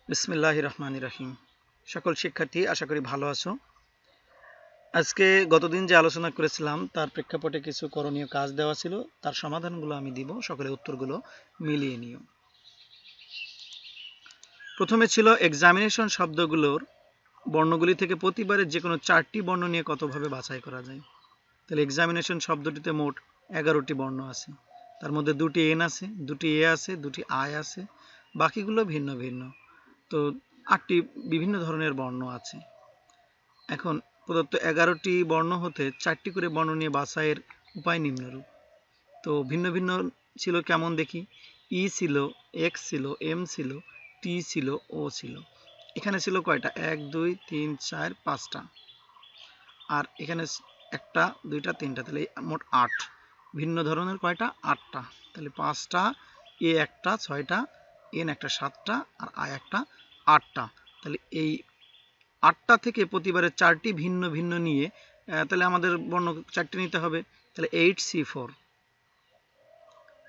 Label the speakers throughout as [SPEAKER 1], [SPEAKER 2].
[SPEAKER 1] বিসমিল্লাহির রহমানির রহিম। সকল শিক্ষার্থী আশা করি ভালো আছো। আজকে গতদিন যে আলোচনা করেছিলাম তার প্রেক্ষাপটে কিছু করণীয় কাজ দেওয়া ছিল, তার সমাধানগুলো আমি দিব, সকলে উত্তরগুলো মিলিয়ে নিও। প্রথমে ছিল এক্সামিনেশন শব্দগুলোর বর্ণগুলি থেকে প্রতিবারের যে কোনো 4টি বর্ণ নিয়ে কতভাবে বাছাই করা যায়। তাহলে এক্সামিনেশন শব্দটিতে মোট 11টি বর্ণ আছে, তার মধ্যে 2টি এন আছে, 2টি এ আছে, 2টি আই আছে, বাকিগুলো ভিন্ন ভিন্ন। তো 8টি বিভিন্ন ধরনের বর্ণ আছে। এখন প্রদত্ত 11টি বর্ণ হতে 4টি করে বর্ণ নিয়ে বাছাইয়ের উপায় নিম্নরূপ। তো ভিন্ন ভিন্ন ছিল কেমন দেখি। ই ছিল, এক্স ছিল, এম ছিল, টি ছিল, ও ছিল। এখানে ছিল কয়টা? 1 2 3 4 5টা। আর এখানে একটা, দুইটা, তিনটা, তাহলে মোট 8। ভিন্ন ধরনের কয়টা? 8টা। তাহলে 5টা, এ একটা, 6টা, এন একটা, 7টা, আর আই একটা, 8টা। তাহলে এই 8টা থেকে প্রতিবারে 4টি ভিন্ন ভিন্ন নিয়ে তাহলে আমাদের বর্ণ 4টি নিতে হবে। তাহলে 8C4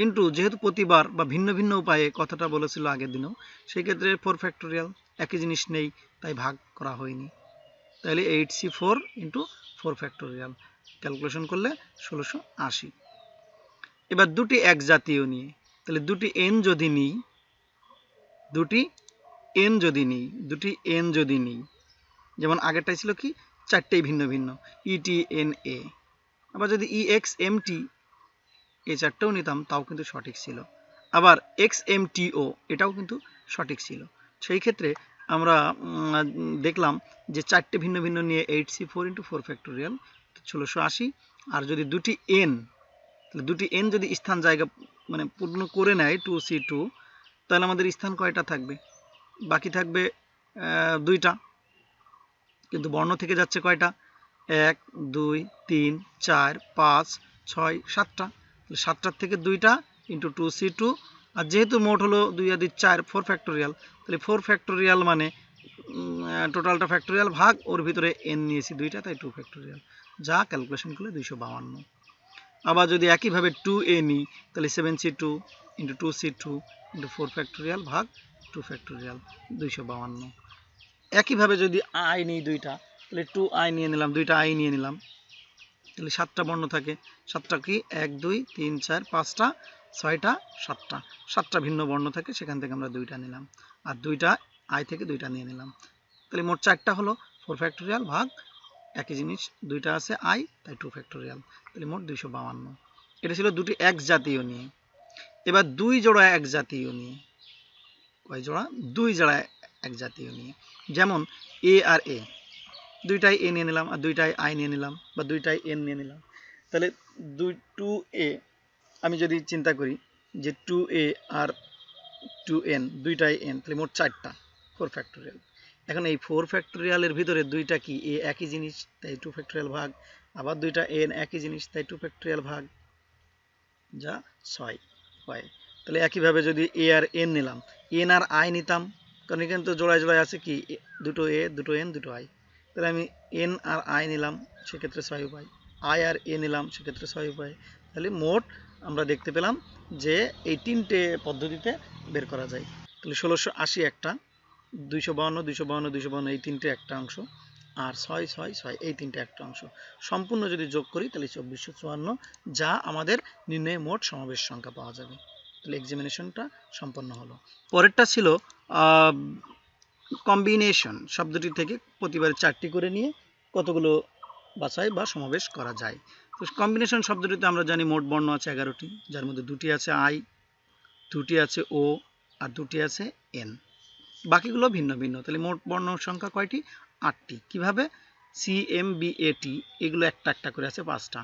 [SPEAKER 1] ইন্টু, যেহেতু প্রতিবার বা ভিন্ন ভিন্ন উপায়ে কথাটা বলেছিল আগের দিনও, সেই ক্ষেত্রে 4 ফ্যাক্টোরিয়াল, একই জিনিস নেই তাই ভাগ করা হয়নি। তাহলে 8C4 ইন্টু 4 ফ্যাক্টোরিয়াল ক্যালকুলেশন করলে 1680। এবার দুটি এক জাতীয় নিয়ে, তাহলে দুটি এন যদি নিই, দুটি এন যদি নিই, যেমন আগেরটাই ছিল কি 4টেই ভিন্ন ভিন্ন, ইটি এন এ। আবার যদি ই এক্স এম টি এই 4টেও নিতাম তাও কিন্তু সঠিক ছিল। আবার এক্স এম টি ও এটাও কিন্তু সঠিক ছিল। সেই ক্ষেত্রে আমরা দেখলাম যে 4টে ভিন্ন ভিন্ন নিয়ে 8C4 ইন্টু 4 ফ্যাক্টোরিয়াল 1680। আর যদি দুটি এন, তাহলে দুটি এন যদি স্থান জায়গা মানে পূর্ণ করে নেয় 2C2, তাহলে আমাদের স্থান কয়টা থাকবে? বাকি থাকবে 2টা, কিন্তু বর্ণ থেকে যাচ্ছে কয়টা? 1 2 3 4 5 6 7টা। 7টার থেকে 2টা ইন্টু 2C2, আর যেহেতু মোট হলো 2 আর 2 4, 4 ফ্যাক্টোরিয়াল, তাহলে 4 ফ্যাক্টোরিয়াল মানে টোটালটা ফ্যাক্টোরিয়াল ভাগ ওর ভিতরে এন নিয়েছি 2টা, তাই 2 ফ্যাক্টোরিয়াল, যা ক্যালকুলেশন করলে 252। আবার যদি একইভাবে 2a নিই, তাহলে 7C2 into 2C2 into 4 factorial ভাগ 2 ফ্যাক্টোরিয়াল 252। একইভাবে যদি আই নিই 2টা, তাহলে 2i নিয়ে নিলাম, 2টা আই নিয়ে নিলাম, তাহলে 7টা বর্ণ থাকে। 7টা কি? 1 2 3 4 5টা, 6টা, 7টা। 7টা ভিন্ন বর্ণ থাকে, সেখান থেকে আমরা 2টা নিলাম, আর 2টা আই থেকে 2টা নিয়ে নিলাম। তাহলে মোট 4টা হলো 4 ফ্যাক্টোরিয়াল ভাগ একই জিনিস 2টা আছে আই, তাই 2 ফ্যাক্টোরিয়াল, তাহলে মোট 252। এটা ছিল দুটি এক জাতীয় নিয়ে। এবার 2 জোড়া এক জাতীয় নিয়ে। কয় জোড়া? 2 জোড়া এক জাতীয় নিয়ে। যেমন এ আর এ, 2টাই এ নিয়ে নিলাম, আর 2টাই আই নিয়ে নিলাম, বা 2টাই এন নিয়ে নিলাম। তাহলে 2a, আমি যদি চিন্তা করি যে 2a আর 2n, 2টাই n, তাহলে মোট 4টা, 4 ফ্যাক্টোরিয়াল। এখন এই 4 ফ্যাক্টোরিয়ালের ভিতরে 2টা কি? এ একই জিনিস, তাই 2 ফ্যাক্টোরিয়াল ভাগ, আবার 2টা n একই জিনিস, তাই 2 ফ্যাক্টোরিয়াল ভাগ, যা 6 হয়। তাহলে একইভাবে যদি এ আর এন নিলাম, এন আর আই নিতাম, কারণ এখানে তো জোড়ায় জোড়ায় আছে কি, দুটো এ, দুটো এন, দুটো আই। তাহলে আমি এন আর আই নিলাম, সেক্ষেত্রে 6 উপায়। আই আর এ নিলাম, সেক্ষেত্রে 6 উপায়। তাহলে মোট আমরা দেখতে পেলাম যে এই 3টে পদ্ধতিতে বের করা যায়। তাহলে 1680 একটা, 252 252 252 এই 3টে একটা অংশ, আর 6 6 6 এই 3টে একটা অংশ। সম্পূর্ণ যদি যোগ করি তাহলে 2454, যা আমাদের নির্ণয়ে মোট সমাবেশ সংখ্যা পাওয়া যাবে। তাহলে এক্সামিনেশনটা সম্পন্ন হলো। পরেরটা ছিল কম্বিনেশন শব্দটি থেকে প্রতিবার 4টি করে নিয়ে কতগুলো বাছাই বা সমাবেশ করা যায়। তো কম্বিনেশন শব্দটিতে আমরা জানি মোট বর্ণ আছে 11টি, যার মধ্যে 2টি আছে আই, 2টি আছে ও, আর 2টি আছে এন, বাকিগুলো ভিন্ন ভিন্ন। তাহলে মোট বর্ণ সংখ্যা কয়টি? 8টি। কিভাবে? সি এম বি এ টি এগুলো একটা একটা করে আছে 5টা,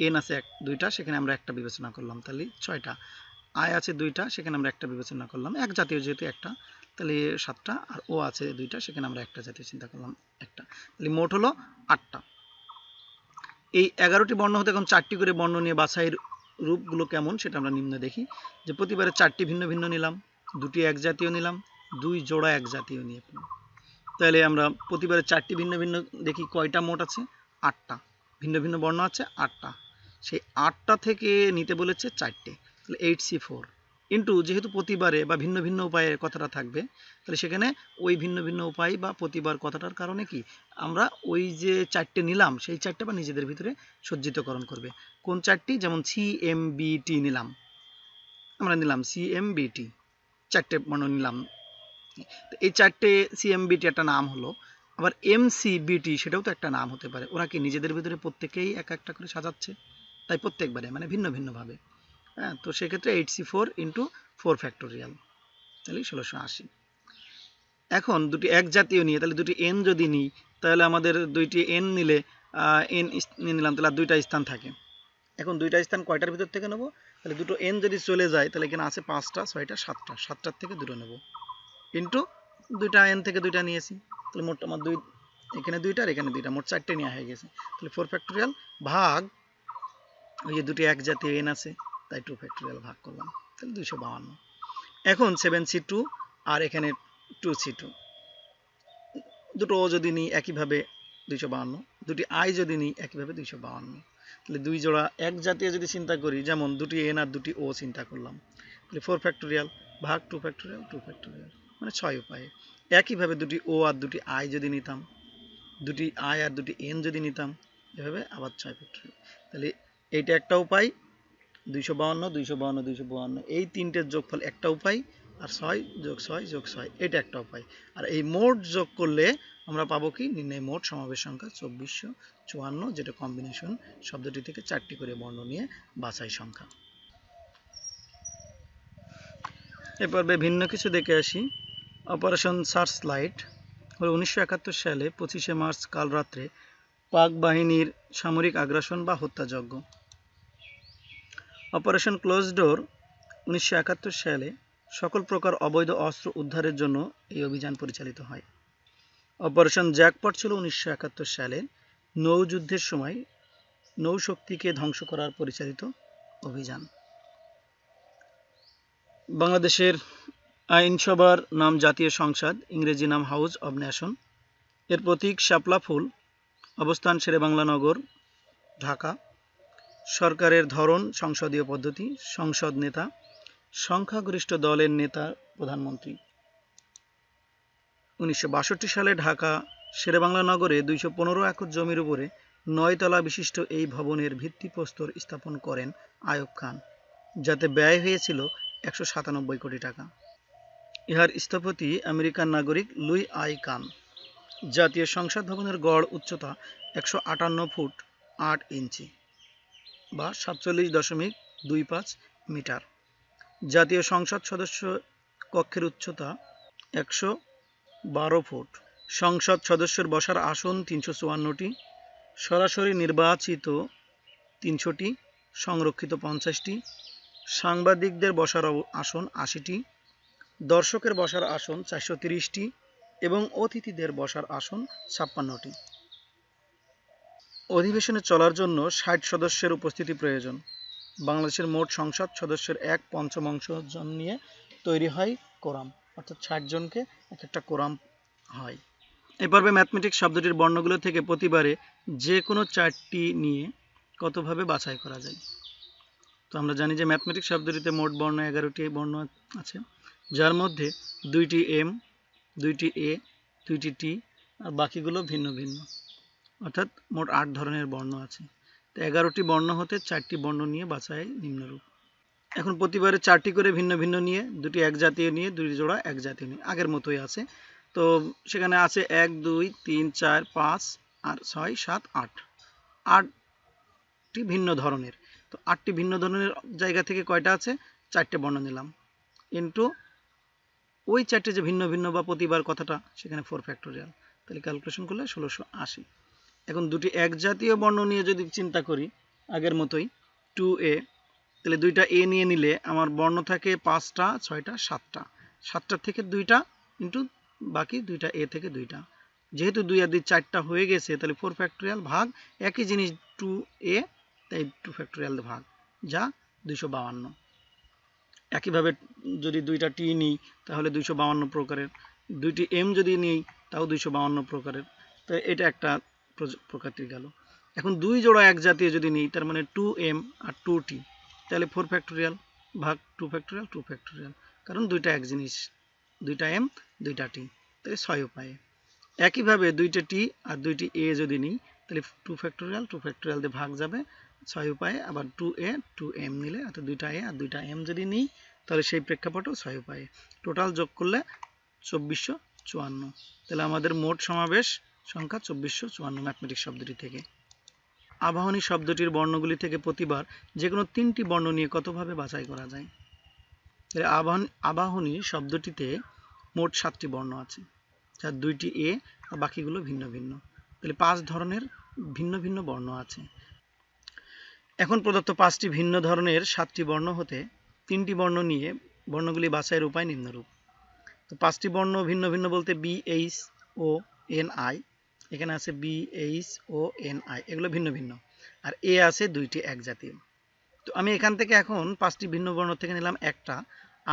[SPEAKER 1] এন আছে 2টা, সেখানে আমরা একটা বিবেচনা করলাম, তাহলে 6টা। আই আছে 2টা, সেখানে আমরা একটা বিবেচনা করলাম, এক জাতীয় যেহেতু একটা, তাহলে 7টা। আর ও আছে 2টা, সেখানে আমরা একটা জাতীয় চিন্তা করলাম, একটা। তাহলে মোট হলো 8টা। এই 11টি বর্ণ হতে এখন 4টি করে বর্ণ নিয়ে বাছাইয়ের রূপগুলো কেমন সেটা আমরা নিম্নে দেখি। যে প্রতিবারে 4টি ভিন্ন ভিন্ন নিলাম, 2টি এক জাতীয় নিলাম, 2 জোড়া এক জাতীয় নিয়ে। তাহলে আমরা প্রতিবারে 4টি ভিন্ন ভিন্ন দেখি কয়টা মোট আছে? 8টা। ভিন্ন ভিন্ন বর্ণ আছে 8টা। সেই 8টা থেকে নিতে বলেছে 4টে, তাহলে 8C4 ইন্টু যেহেতু প্রতিবারে বা ভিন্ন ভিন্ন উপায়ে কথাটা থাকবে, তাহলে সেখানে ওই ভিন্ন ভিন্ন উপায় বা প্রতিবার কথাটার কারণে কি আমরা ওই যে চারটে নিলাম সেই চারটে বা নিজেদের ভিতরে সজ্জিতকরণ করবে। কোন চারটি? যেমন CMBT নিলাম, আমরা নিলাম CMBT, চারটে বর্ণ নিলাম। এই চারটে CMBT একটা নাম হলো, আবার MCBT সেটাও তো একটা নাম হতে পারে। ওরা কি নিজেদের ভিতরে প্রত্যেকেই এক একটা করে সাজাচ্ছে, তাই প্রত্যেকবারে মানে ভিন্ন ভিন্নভাবে। হ্যাঁ, তো সেক্ষেত্রে 8C4 ইন্টু 4 ফ্যাক্টোরিয়াল, তাহলে 1680। এখন দুটি এক জাতীয় নিয়ে, তাহলে দুটি n যদি নিই, তাহলে আমাদের দুইটি n নিলে n নিয়ে নিলাম, তাহলে আর দুইটা স্থান থাকে। এখন দুইটা স্থান কয়টার ভিতর থেকে নেব? তাহলে দুটো n যদি চলে যায়, তাহলে এখানে আছে 5টা 6টা 7টা, 7টার থেকে দুটো নেব ইন্টু দুইটা n থেকে দুইটা নিয়েছি, তাহলে মোট আমার দুই, এখানে দুইটা আর এখানে দুইটা, মোট 4টে নেওয়া হয়ে গেছে। তাহলে 4 ফ্যাক্টোরিয়াল ভাগ ওই যে দুটি এক জাতীয় n আছে, তাই 2 ফ্যাক্টোরিয়াল ভাগ করলাম, তাহলে 252। এখন 7C2 আর এখানে 2C2, দুটো ও যদি নিই একইভাবে 252, দুটি আই যদি নিই একইভাবে 252। তাহলে দুই জোড়া এক জাতীয় যদি চিন্তা করি, যেমন দুটি এন আর দুটি ও চিন্তা করলাম, তাহলে 4 ফ্যাক্টোরিয়াল ভাগ 2 ফ্যাক্টোরিয়াল, 2 ফ্যাক্টোরিয়াল, মানে 6 উপায়ে। একইভাবে দুটি ও আর দুটি আই যদি নিতাম, দুটি আই আর দুটি এন যদি নিতাম, এভাবে আবার 6 ফ্যাক্টোরিয়াল। তাহলে এইটা একটা উপায়, 252 252 252, এই তিনটের যোগফল একটা উপায়, আর 6 যোগ 6 যোগ 6 এটা একটা উপায়। আর এই মোট যোগ করলে আমরা পাবো কি? নির্ণয় মোট সমাবেশ সংখ্যা 2454, যেটা কম্বিনেশন শব্দটি থেকে 4টি করে বর্ণ নিয়ে বাছাই সংখ্যা। এ পর্বে ভিন্ন কিছু দেখে আসি। অপারেশন সার্চ লাইট হলো 1971 সালে 25শে মার্চ কাল রাত্রে পাক বাহিনীর সামরিক আগ্রাসন বা হত্যাযজ্ঞ। অপারেশন ক্লোজ ডোর 1971 সালে সকল প্রকার অবৈধ অস্ত্র উদ্ধারের জন্য এই অভিযান পরিচালিত হয়। অপারেশন জ্যাকপট ছিল 1971 সালে নৌযুদ্ধের সময় নৌশক্তিকে ধ্বংস করার পরিচালিত অভিযান। বাংলাদেশের আইনসভার নাম জাতীয় সংসদ, ইংরেজি নাম হাউস অব নেশন। এর প্রতীক শাপলা ফুল, অবস্থান শেরেবাংলা নগর, ঢাকা। সরকারের ধরন সংসদীয় পদ্ধতি, সংসদ নেতা, সংখ্যাগরিষ্ঠ দলের নেতা প্রধানমন্ত্রী। 1962 সালে ঢাকা শেরেবাংলা নগরে 215 একর জমির উপরে 9 তলা বিশিষ্ট এই ভবনের ভিত্তিপ্রস্তর স্থাপন করেন আইয়ুব খান, যাতে ব্যয় হয়েছিল 197 কোটি টাকা। ইহার স্থপতি আমেরিকান নাগরিক লুই আই কান। জাতীয় সংসদ ভবনের গড় উচ্চতা 158 ফুট 8 ইঞ্চি বা 47.25 মিটার। জাতীয় সংসদ সদস্য কক্ষের উচ্চতা 112 ফুট। সংসদ সদস্যের বসার আসন 354টি, সরাসরি নির্বাচিত 300টি, সংরক্ষিত 50টি, সাংবাদিকদের বসার আসন 80টি, দর্শকের বসার আসন 430টি এবং অতিথিদের বসার আসন 56টি। অধিবেশনে চলার জন্য 60 সদস্যের উপস্থিতি প্রয়োজন। বাংলাদেশের মোট সংসদ সদস্যের 1/5 জন নিয়ে তৈরি হয় কোরাম, অর্থাৎ 60 জনকে এক একটা কোরাম হয়। এই পর্বে ম্যাথমেটিক্স শব্দটির বর্ণগুলো থেকে প্রতিবারে যে কোনো 4টি নিয়ে কতভাবে বাছাই করা যায়। তো আমরা জানি যে ম্যাথমেটিক্স শব্দটিতে মোট বর্ণ 11টি বর্ণ আছে, যার মধ্যে 2টি এম, 2টি এ, 2টি টি আর বাকিগুলো ভিন্ন ভিন্ন, অর্থাৎ মোট 8 ধরনের বর্ণ আছে। তো 11টি বর্ণ হতে 4টি বর্ণ নিয়ে বাছাই নিম্নরূপ। এখন প্রতিবারে 4টি করে ভিন্ন ভিন্ন নিয়ে, দুটি এক জাতীয় নিয়ে, দুটি জোড়া এক জাতীয় নিয়ে, আগের মতোই আছে। তো সেখানে আছে 1 2 3 4 5 আর 6 7 8, 8টি ভিন্ন ধরনের। তো 8টি ভিন্ন ধরনের জায়গা থেকে কয়টা আছে? 4টে বর্ণ নিলাম ইন্টু ওই 4টে যে ভিন্ন ভিন্ন বা প্রতিবার কথাটা, সেখানে 4 ফ্যাক্টোরিয়াল, তাহলে ক্যালকুলেশন করলে 1680। এখন দুটি এক জাতীয় বর্ণ নিয়ে যদি চিন্তা করি আগের মতোই 2a, তাহলে দুইটা এ নিয়ে নিলে আমার বর্ণ থাকে 5টা 6টা 7টা, 7টার থেকে 2টা ইন্টু বাকি 2টা এ থেকে 2টা, যেহেতু 2 আর 2 4টা হয়ে গেছে, তাহলে 4 ফ্যাক্টোরিয়াল ভাগ একই জিনিস 2a, তাই 2 ফ্যাক্টোরিয়াল ভাগ, যা 252। একইভাবে যদি দুইটা টি নিই তাহলে 252 প্রকারের, দুইটি এম যদি নিই তাও 252 প্রকারের। তো এটা একটা প্রকৃতির গেল। এখন দুই জোড়া এক জাতীয় যদি নিই, তার মানে 2m আর 2t, তাহলে 4 ফ্যাক্টোরিয়াল ভাগ 2 ফ্যাক্টোরিয়াল, কারণ দুইটা এক জিনিস, দুইটা m দুইটা t, তাহলে 6 উপায়ে। একইভাবে দুইটা t আর দুইটি a যদি নিই তাহলে 2 ফ্যাক্টোরিয়াল দিয়ে ভাগ যাবে 6 উপায়ে, আবার 2a 2m নিলে অর্থাৎ দুইটা a আর দুইটা m যদি নিই তাহলে সেই প্রেক্ষাপটেও 6 উপায়ে। টোটাল যোগ করলে 2454। তাহলে আমাদের মোট সমাবেশ সংখ্যা 2454 ম্যাথমেটিক্স শব্দটি থেকে। আবাহনী শব্দটির বর্ণগুলি থেকে প্রতিবার যে কোনো 3টি বর্ণ নিয়ে কতভাবে বাছাই করা যায়? তাহলে আবাহনী শব্দটিতে মোট 7টি বর্ণ আছে, যার 2টি এ আর বাকিগুলো ভিন্ন ভিন্ন। তাহলে 5 ধরনের ভিন্ন ভিন্ন বর্ণ আছে। এখন প্রদত্ত 5টি ভিন্ন ধরনের 7টি বর্ণ হতে 3টি বর্ণ নিয়ে বর্ণগুলি বাছাইয়ের উপায় নিম্নরূপ। তো 5টি বর্ণ ভিন্ন ভিন্ন বলতে B, H, O, N, I, এখানে আছে B, H, O, N, I, এগুলো ভিন্ন ভিন্ন, আর এ আছে 2টি এক জাতীয়। তো আমি এখান থেকে এখন 5টি ভিন্ন বর্ণ থেকে নিলাম একটা,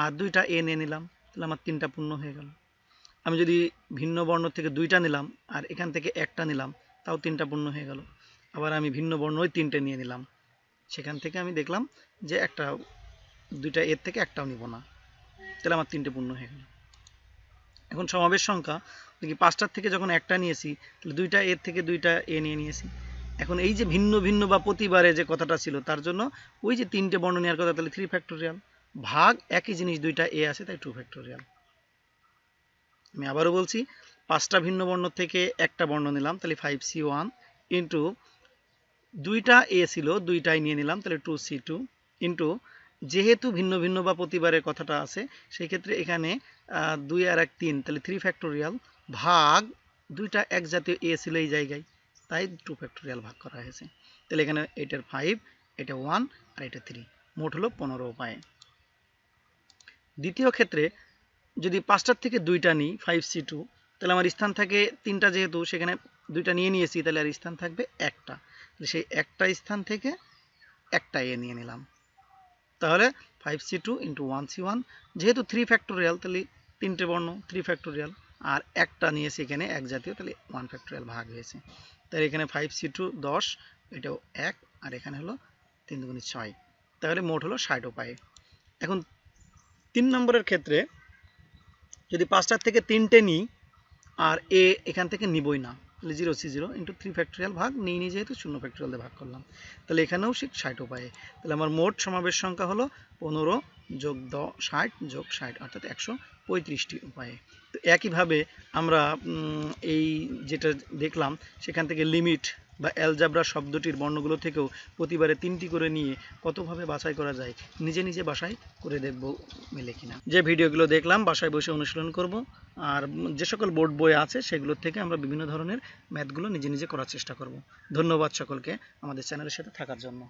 [SPEAKER 1] আর 2টা এ নিয়ে নিলাম, তাহলে আমার 3টা পূর্ণ হয়ে গেল। আমি যদি ভিন্ন বর্ণ থেকে 2টা নিলাম আর এখান থেকে একটা নিলাম, তাও 3টা পূর্ণ হয়ে গেল। আবার আমি ভিন্ন বর্ণ ওই 3টে নিয়ে নিলাম, সেখান থেকে আমি দেখলাম যে 2টা এর থেকে একটাও নিব না, তাহলে আমার 3টে পূর্ণ হয়ে গেল। এখন সমাবেশ সংখ্যা দেখি 5টার থেকে যখন একটা নিয়েছি তাহলে 2টা এর থেকে 2টা এ নিয়ে নিয়েছি। এখন এই যে ভিন্ন ভিন্ন বা প্রতিবারে যে কথাটা ছিল তার জন্য ওই যে 3টে বর্ণ নেওয়ার কথা, তাহলে 3 ফ্যাক্টোরিয়াল ভাগ একই জিনিস 2টা এ আছে তাই 2 ফ্যাক্টোরিয়াল। আমি আবারও বলছি, 5টা ভিন্ন বর্ণ থেকে একটা বর্ণ নিলাম তাহলে 5c1 ইন্টু 2টা এ ছিল 2টাই নিয়ে নিলাম তাহলে 2c2 ইন্টু যেহেতু ভিন্ন ভিন্ন বা প্রতিবারের কথাটা আছে সেই ক্ষেত্রে এখানে 2 আর 1 3, তাহলে 3 ফ্যাক্টোরিয়াল ভাগ 2টা এক জাতীয় এ ছিল এই জায়গায় তাই 2 ফ্যাক্টোরিয়াল ভাগ করা হয়েছে। তাহলে এখানে এটার 5, এটা 1 আর এটা 3, মোট হলো 15 উপায়ে। দ্বিতীয় ক্ষেত্রে যদি 5টার থেকে 2টা নিই 5c2, তাহলে আমার স্থান থাকে 3টা, যেহেতু সেখানে 2টা নিয়ে নিয়েছি তাহলে আর স্থান থাকবে একটা, সেই একটা স্থান থেকে একটা এ নিয়ে নিলাম, তাহলে 5c2 ইন্টু 1c1, যেহেতু 3 ফ্যাক্টোরিয়াল তাহলে 3টে বর্ণ 3 ফ্যাক্টোরিয়াল, আর একটা নিয়েছি এখানে এক জাতীয় তাহলে 1 ফ্যাক্টোরিয়াল ভাগ হয়েছে। তাহলে এখানে 5c2 10, এটাও 1, আর এখানে হলো 3 দুগুণে 6, তাহলে মোট হলো 60 উপায়ে। এখন 3 নম্বরের ক্ষেত্রে যদি 5টার থেকে 3টে নিই আর এ এখান থেকে নিবই না, তাহলে 0c0 ইন্টু 3 ফ্যাক্টোরিয়াল ভাগ নিই যেহেতু 0 ফ্যাক্টোরিয়াল দিয়ে ভাগ করলাম, তাহলে এখানেও 60 উপায়ে। তাহলে আমার মোট সমাবেশ সংখ্যা হলো 15 যোগ 60 যোগ 60 অর্থাৎ 135টি উপায়ে। তো একইভাবে আমরা এই যেটা দেখলাম সেখান থেকে লিমিট বা অ্যালজাবরা শব্দটির বর্ণগুলো থেকেও প্রতিবারে 3টি করে নিয়ে কতভাবে বাছাই করা যায় নিজে নিজে বাছাই করে দেখব মেলে কিনা। যে ভিডিওগুলো দেখলাম বাসায় বসে অনুশীলন করব, আর যে সকল বোর্ড বই আছে সেগুলোর থেকে আমরা বিভিন্ন ধরনের ম্যাথগুলো নিজে নিজে করার চেষ্টা করব। ধন্যবাদ সকলকে আমাদের চ্যানেলের সাথে থাকার জন্য।